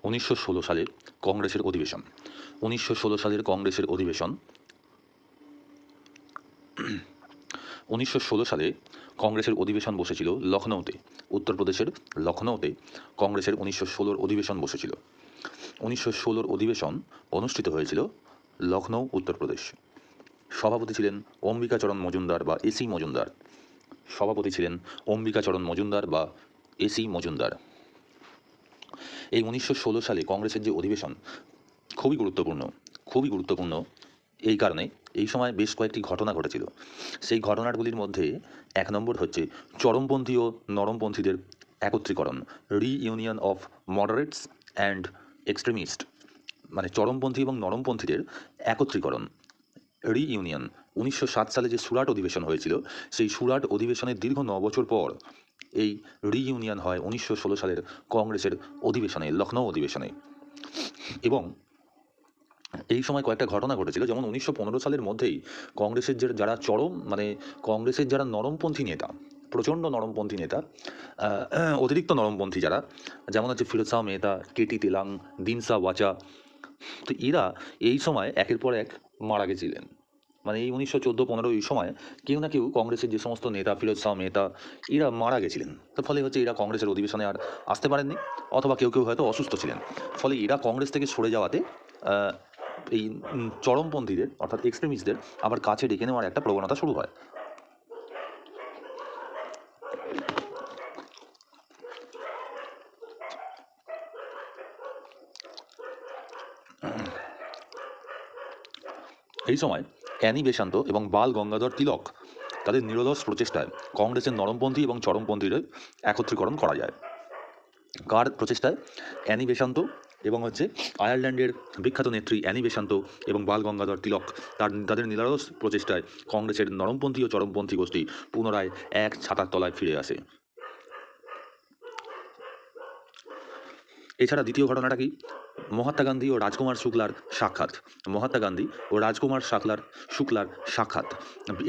1916 সালের কংগ্রেসের অধিবেশন। 1916 সালের কংগ্রেসের অধিবেশন 1916 সালে কংগ্রেসের অধিবেশন বসেছিল লখনৌতে। উত্তরপ্রদেশের লখনৌতে কংগ্রেসের 1916 অধিবেশন বসেছিল। 1916 অধিবেশন অনুষ্ঠিত হয়েছিল লখনৌ, উত্তরপ্রদেশ। সভাপতি ছিলেন অম্বিকাচরণ মজুমদার বা এসি মজুমদার। সভাপতি ছিলেন অম্বিকাচরণ মজুমদার বা এসি মজুমদার। এই 1916 সালে কংগ্রেসের যে অধিবেশন খুবই গুরুত্বপূর্ণ এই কারণে এই সময় বেশ কয়েকটি ঘটনা ঘটেছিল। সেই ঘটনাগুলির মধ্যে এক নম্বর হচ্ছে চরমপন্থী ও নরমপন্থীদের একত্রীকরণ, রিইউনিয়ন অফ মডারেটস অ্যান্ড এক্সট্রিমিস্ট, মানে চরমপন্থী এবং নরমপন্থীদের একত্রীকরণ, রিইউনিয়ন। 1907 সালে যে সুরাট অধিবেশন হয়েছিল, সেই সুরাট অধিবেশনের দীর্ঘ 9 বছর পর এই রিইউনিয়ন হয় 1916 সালের কংগ্রেসের অধিবেশনে, লখনৌ অধিবেশনে। এবং এই সময় কয়েকটা ঘটনা ঘটেছিল, যেমন 1915 সালের মধ্যেই কংগ্রেসের কংগ্রেসের যারা নরমপন্থী নেতা, প্রচণ্ড নরমপন্থী নেতা, অতিরিক্ত নরমপন্থী যারা, যেমন হচ্ছে ফিরোজ শাহ মেহতা, কেটি তেলাং, দিনসা ওয়াচা, তো এরা এই সময় একের পর এক মারা গেছিলেন। মানে এই 1914-15 এই সময় কেউ না কেউ কংগ্রেসের যে সমস্ত নেতা, ফিরোজ শাহ মেহতা, এরা মারা গেছিলেন। তার ফলে হচ্ছে এরা কংগ্রেসের অধিবেশনে আর আসতে পারেননি, অথবা কেউ কেউ হয়তো অসুস্থ ছিলেন। ফলে এরা কংগ্রেস থেকে সরে যাওয়াতে এই চরমপন্থীদের অর্থাৎ এক্সট্রিমিস্টদের আবার কাছে ডেকে নেওয়ার একটা প্রবণতা শুরু হয়। এই সময় অ্যানি বেসান্ত এবং বাল গঙ্গাধর তিলক তাদের নিরলস প্রচেষ্টায় কংগ্রেসের নরমপন্থী এবং চরমপন্থীদের একত্রীকরণ করা যায়। কার প্রচেষ্টায়? অ্যানি বেসান্ত এবং আয়ারল্যান্ডের বিখ্যাত নেত্রী অ্যানি বেসান্ত এবং বাল গঙ্গাধর তিলক তাদের নিরলস প্রচেষ্টায় কংগ্রেসের নরমপন্থী ও চরমপন্থী গোষ্ঠী পুনরায় এক ছাতার তলায় ফিরে আসে। এছাড়া দ্বিতীয় ঘটনাটা কি? মহাত্মা গান্ধী ও রাজকুমার শুক্লার সাক্ষাৎ। মহাত্মা গান্ধী ও রাজকুমার শুক্লার সাক্ষাৎ।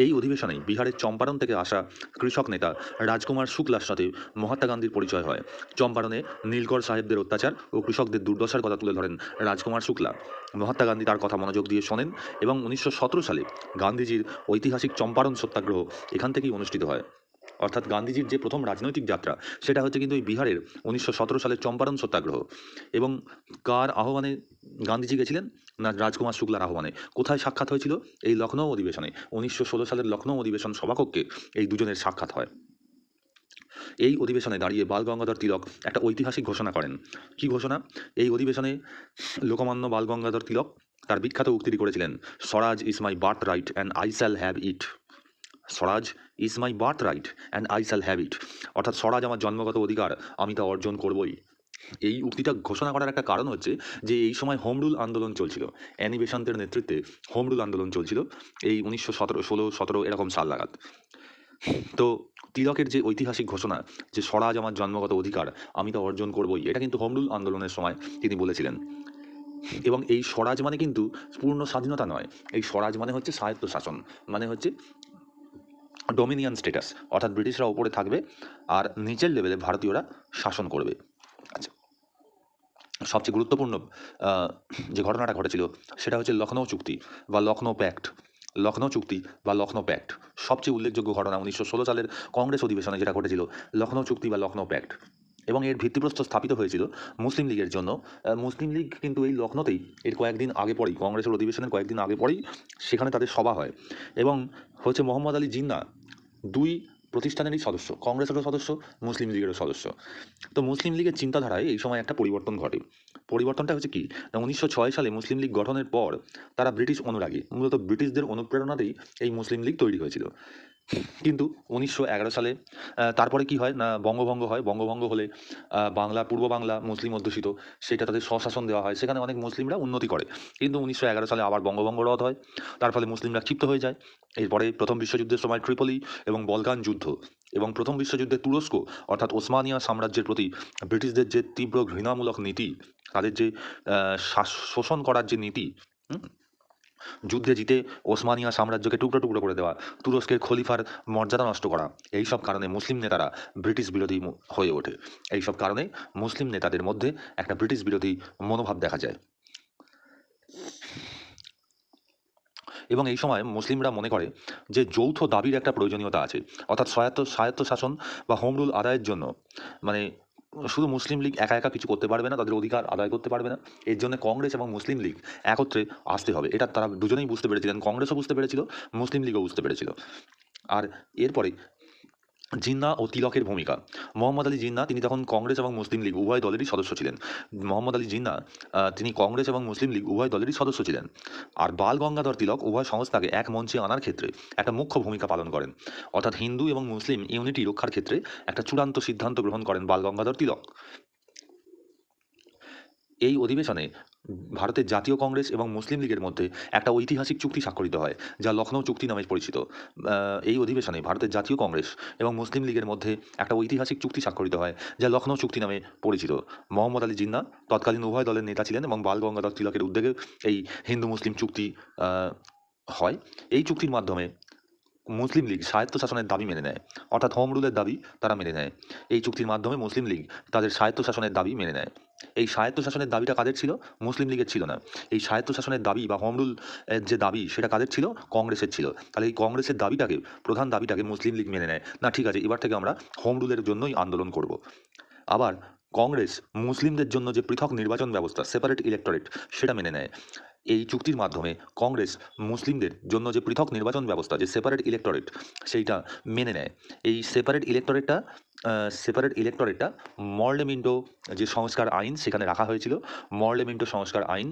এই অধিবেশনেই বিহারের চম্পারণ থেকে আসা কৃষক নেতা রাজকুমার শুক্লার সাথে মহাত্মা গান্ধীর পরিচয় হয়। চম্পারণে নীলকর সাহেবদের অত্যাচার ও কৃষকদের দুর্দশার কথা তুলে ধরেন রাজকুমার শুক্লা। মহাত্মা গান্ধী তার কথা মনোযোগ দিয়ে শোনেন এবং 1917 সালে গান্ধীজির ঐতিহাসিক চম্পারণ সত্যাগ্রহ এখান থেকেই অনুষ্ঠিত হয়। অর্থাৎ গান্ধীজির যে প্রথম রাজনৈতিক যাত্রা, সেটা হচ্ছে কিন্তু এই বিহারের 1917 সালের চম্পারণ সত্যাগ্রহ। এবং কার আহ্বানে গান্ধীজি গেছিলেন? না, রাজকুমার শুক্লার আহ্বানে। কোথায় সাক্ষাৎ হয়েছিল? এই লখনৌ অধিবেশনে। 1916 সালের লখনৌ অধিবেশন সভাকক্ষে এই দুজনের সাক্ষাৎ হয়। এই অধিবেশনে দাঁড়িয়ে বাল গঙ্গাধর তিলক একটা ঐতিহাসিক ঘোষণা করেন। কি ঘোষণা? এই অধিবেশনে লোকমান্য বাল গঙ্গাধর তিলক তার বিখ্যাত উক্তিটি করেছিলেন, swaraj is my birth right and I shall have it. Swaraj is my birth right and I shall have it. অর্থাৎ স্বরাজ আমার জন্মগত অধিকার, আমি তা অর্জন করবই। এই উক্তিটা ঘোষণা করার একটা কারণ হচ্ছে যে এই সময় হোম রুল আন্দোলন চলছিল। অ্যানি বেসান্তের নেতৃত্বে হোম রুল আন্দোলন চলছিল এই 1916 এরকম সাল নাগাদ। তো তিলকের যে ঐতিহাসিক ঘোষণা যে স্বরাজ আমার জন্মগত অধিকার, আমি তা অর্জন করবই, এটা কিন্তু হোম রুল আন্দোলনের সময় তিনি বলেছিলেন। এবং এই স্বরাজ মানে কিন্তু পূর্ণ স্বাধীনতা নয়, এই স্বরাজ মানে হচ্ছে স্বায়ত্তশাসন, মানে হচ্ছে ডোমিনিয়ন স্টেটাস, অর্থাৎ ব্রিটিশরা ওপরে থাকবে আর নিচের লেভেলে ভারতীয়রা শাসন করবে। আচ্ছা, সবচেয়ে গুরুত্বপূর্ণ যে ঘটনাটা ঘটেছিল সেটা হচ্ছে লখনৌ চুক্তি বা লখনৌ প্যাক্ট। লখনৌ চুক্তি বা লখনৌ প্যাক্ট সবচেয়ে উল্লেখযোগ্য ঘটনা 1916 সালের কংগ্রেস অধিবেশনে যেটা ঘটেছিল, লখনৌ চুক্তি বা লখনৌ প্যাক্ট। এবং এর ভিত্তিপ্রস্তর স্থাপিত হয়েছিল মুসলিম লীগের জন্য। মুসলিম লীগ কিন্তু এই লখনৌতেই এর কয়েকদিন আগে পরেই, কংগ্রেসের অধিবেশনের কয়েকদিন আগে পরেই সেখানে তাদের সভা হয়। এবং মোহাম্মদ আলী জিন্নাহ দুই প্রতিষ্ঠানেরই সদস্য, কংগ্রেসেরও সদস্য, মুসলিম লীগেরও সদস্য। তো মুসলিম লীগের চিন্তাধারায় এই সময় একটা পরিবর্তন ঘটে। পরিবর্তনটা হচ্ছে কি না, 1906 সালে মুসলিম লীগ গঠনের পর তারা ব্রিটিশ অনুরাগী, মূলত ব্রিটিশদের অনুপ্রেরণাতেই এই মুসলিম লীগ তৈরি হয়েছিল। কিন্তু 1911 সালে তারপরে কি হয় না, বঙ্গভঙ্গ হয়। বঙ্গভঙ্গ হলে পূর্ব বাংলা মুসলিম অধ্যুষিত, সেটা তাদের স্বশাসন দেওয়া হয়, সেখানে অনেক মুসলিমরা উন্নতি করে। কিন্তু 1911 সালে আবার বঙ্গভঙ্গ রদ হয়, তার ফলে মুসলিমরা ক্ষিপ্ত হয়ে যায়। এরপরে প্রথম বিশ্বযুদ্ধের সময় ট্রিপলি এবং বলকান যুদ্ধ, এবং প্রথম বিশ্বযুদ্ধে তুরস্ক অর্থাৎ ওসমানিয়া সাম্রাজ্যের প্রতি ব্রিটিশদের যে তীব্র ঘৃণামূলক নীতি, তাদের যে শোষণ করার যে নীতি, যুদ্ধে জিতে ওসমানিয়া সাম্রাজ্যকে টুকরো টুকরো করে দেওয়া, তুরস্কের খলিফার মর্যাদা নষ্ট করা, এই সব কারণে মুসলিম নেতারা ব্রিটিশ বিরোধী হয়ে ওঠে। এই সব কারণে মুসলিম নেতাদের মধ্যে একটা ব্রিটিশ বিরোধী মনোভাব দেখা যায়। এবং এই সময় মুসলিমরা মনে করে যে যৌথ দাবির একটা প্রয়োজনীয়তা আছে, অর্থাৎ স্বায়ত্ত শাসন বা হোম রুল আদায়ের জন্য মানে শুধু মুসলিম লীগ একা একা কিছু করতে পারবে না, তাদের অধিকার আদায় করতে পারবে না। এর জন্য কংগ্রেস এবং মুসলিম লীগ একত্রে আসতে হবে। এটা তারা দুজনেই বুঝতে পেরেছিলেন, কংগ্রেসও বুঝতে পেরেছিল, মুসলিম লীগও বুঝতে পেরেছিল। আর এরপরে জিন্নাহ ও তিলকের ভূমিকা। মোহাম্মদ আলী জিন্নাহ তিনি তখন কংগ্রেস এবং মুসলিম লীগ উভয় দলেরই সদস্য ছিলেন। মোহাম্মদ আলী জিন্নাহ তিনি কংগ্রেস এবং মুসলিম লীগ উভয় দলেরই সদস্য ছিলেন। আর বাল গঙ্গাধর তিলক উভয় সংস্থাকে এক মঞ্চে আনার ক্ষেত্রে একটা মুখ্য ভূমিকা পালন করেন, অর্থাৎ হিন্দু এবং মুসলিম ইউনিটি রক্ষার ক্ষেত্রে একটা চূড়ান্ত সিদ্ধান্ত গ্রহণ করেন বাল গঙ্গাধর তিলক। এই অধিবেশনে ভারতের জাতীয় কংগ্রেস এবং মুসলিম লীগের মধ্যে একটা ঐতিহাসিক চুক্তি স্বাক্ষরিত হয়, যা লখনৌ চুক্তি নামে পরিচিত। এই অধিবেশনে ভারতের জাতীয় কংগ্রেস এবং মুসলিম লীগের মধ্যে একটা ঐতিহাসিক চুক্তি স্বাক্ষরিত হয়, যা লখনৌ চুক্তি নামে পরিচিত। মোহাম্মদ আলী জিন্নাহ তৎকালীন উভয় দলের নেতা ছিলেন এবং বাল গঙ্গাধর তিলকের উদ্যোগে এই হিন্দু মুসলিম চুক্তি হয়। এই চুক্তির মাধ্যমে মুসলিম লীগ স্বায়ত্তশাসনের দাবি মেনে নেয়, অর্থাৎ হোম রুলের দাবি তারা মেনে নেয়। এই চুক্তির মাধ্যমে মুসলিম লীগ তাদের স্বায়ত্তশাসনের দাবি মেনে নেয়। এই স্বায়ত্তশাসনের দাবিটা কাদের ছিল? মুসলিম লীগের ছিল না। এই স্বায়ত্তশাসনের দাবি বা হোম রুল যে দাবি সেটা কাদের ছিল? কংগ্রেসের ছিল। তাহলে এই কংগ্রেসের দাবিটাকে, প্রধান দাবিটাকে মুসলিম লীগ মেনে নেয় না, ঠিক আছে এবার থেকে আমরা হোম রুলের জন্যই আন্দোলন করব। আবার কংগ্রেস মুসলিমদের জন্য যে পৃথক নির্বাচন ব্যবস্থা, সেপারেট ইলেক্টোরেট, সেটা মেনে নেয়। এই চুক্তির মাধ্যমে কংগ্রেস মুসলিমদের জন্য যে পৃথক নির্বাচন ব্যবস্থা, যে সেপারেট ইলেক্টোরেট, সেইটা মেনে নেয়। এই সেপারেট ইলেক্টোরেটটা মর্লেমিন্টো যে সংস্কার আইন সেখানে রাখা হয়েছিল, মর্লেমিন্টো সংস্কার আইন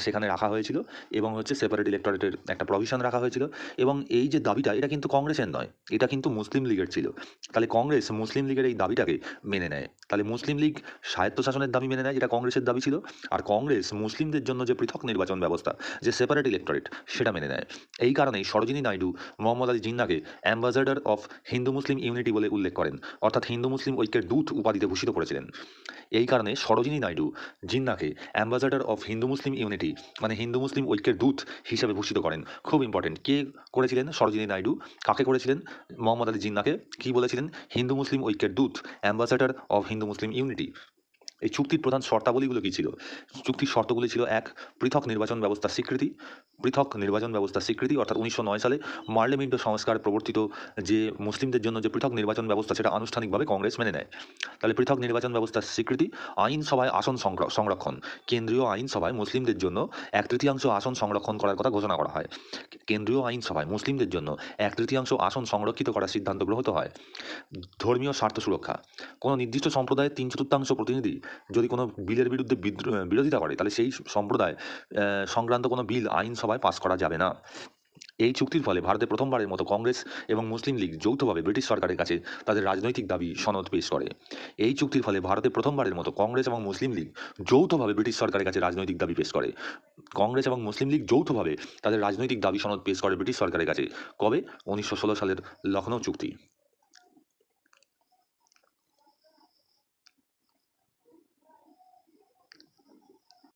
সেখানে রাখা হয়েছিল এবং হচ্ছে সেপারেট ইলেক্টোরেটের একটা প্রভিশন রাখা হয়েছিল। এবং এই যে দাবিটা, এটা কিন্তু কংগ্রেসের নয়, এটা কিন্তু মুসলিম লীগের ছিল। তাহলে কংগ্রেস মুসলিম লীগের এই দাবিটাকে মেনে নেয়। তাহলে মুসলিম লীগ স্বায়ত্তশাসনের দাবি মেনে নেয়, যেটা কংগ্রেসের দাবি ছিল, আর কংগ্রেস মুসলিমদের জন্য যে পৃথক নির্বাচন ব্যবস্থা, যে সেপারেট ইলেক্টোরেট, সেটা মেনে নেয়। এই কারণেই সরোজিনী নাইডু মোহাম্মদ আলী জিন্নাহকে ambassador of Hindu Muslim unity বলে উল্লেখ করেন, অর্থাৎ হিন্দু মুসলিম ঐক্যের দূত উপাধিতে ভূষিত করেছিলেন। এই কারণে সরোজিনী নাইডু জিন্নাহকে ambassador of Hindu Muslim unity মানে হিন্দু মুসলিম ঐক্যের দূত হিসেবে ভূষিত করেন। খুব ইম্পর্টেন্ট, কে করেছিলেন? সরোজিনী নাইডু। কাকে করেছিলেন? মোহাম্মদ আলী জিন্নাহকে কী বলেছিলেন? হিন্দু মুসলিম ঐক্যের দূত, ambassador of Hindu Muslim unity. এই চুক্তির প্রধান শর্তাবলীগুলো কী ছিল? চুক্তির শর্তগুলি ছিল: এক, পৃথক নির্বাচন ব্যবস্থা স্বীকৃতি। পৃথক নির্বাচন ব্যবস্থা স্বীকৃতি অর্থাৎ 1909 সালে মার্লেমিন্টো সংস্কার প্রবর্তিত যে মুসলিমদের জন্য যে পৃথক নির্বাচন ব্যবস্থা, সেটা আনুষ্ঠানিকভাবে কংগ্রেস মেনে নেয়। তাহলে পৃথক নির্বাচন ব্যবস্থার স্বীকৃতি। আইনসভায় আসন সংরক্ষণ। কেন্দ্রীয় আইনসভায় মুসলিমদের জন্য 1/3 আসন সংরক্ষণ করার কথা ঘোষণা করা হয়। কেন্দ্রীয় আইনসভায় মুসলিমদের জন্য 1/3 আসন সংরক্ষিত করার সিদ্ধান্ত গ্রহীত হয়। ধর্মীয় স্বার্থ সুরক্ষা। কোনো নির্দিষ্ট সম্প্রদায়ের 3/4 প্রতিনিধি যদি কোনো বিলের বিরুদ্ধে বিরোধিতা করে, তাহলে সেই সম্প্রদায় সংক্রান্ত কোনো বিল আইনসভায় পাস করা যাবে না। এই চুক্তির ফলে ভারতে প্রথমবারের মতো কংগ্রেস এবং মুসলিম লীগ যৌথভাবে ব্রিটিশ সরকারের কাছে তাদের রাজনৈতিক দাবি সনদ পেশ করে। এই চুক্তির ফলে ভারতে প্রথমবারের মতো কংগ্রেস এবং মুসলিম লীগ যৌথভাবে ব্রিটিশ সরকারের কাছে রাজনৈতিক দাবি পেশ করে। কংগ্রেস এবং মুসলিম লীগ যৌথভাবে তাদের রাজনৈতিক দাবি সনদ পেশ করে ব্রিটিশ সরকারের কাছে। কবে? 1916 সালের লখনৌ চুক্তি।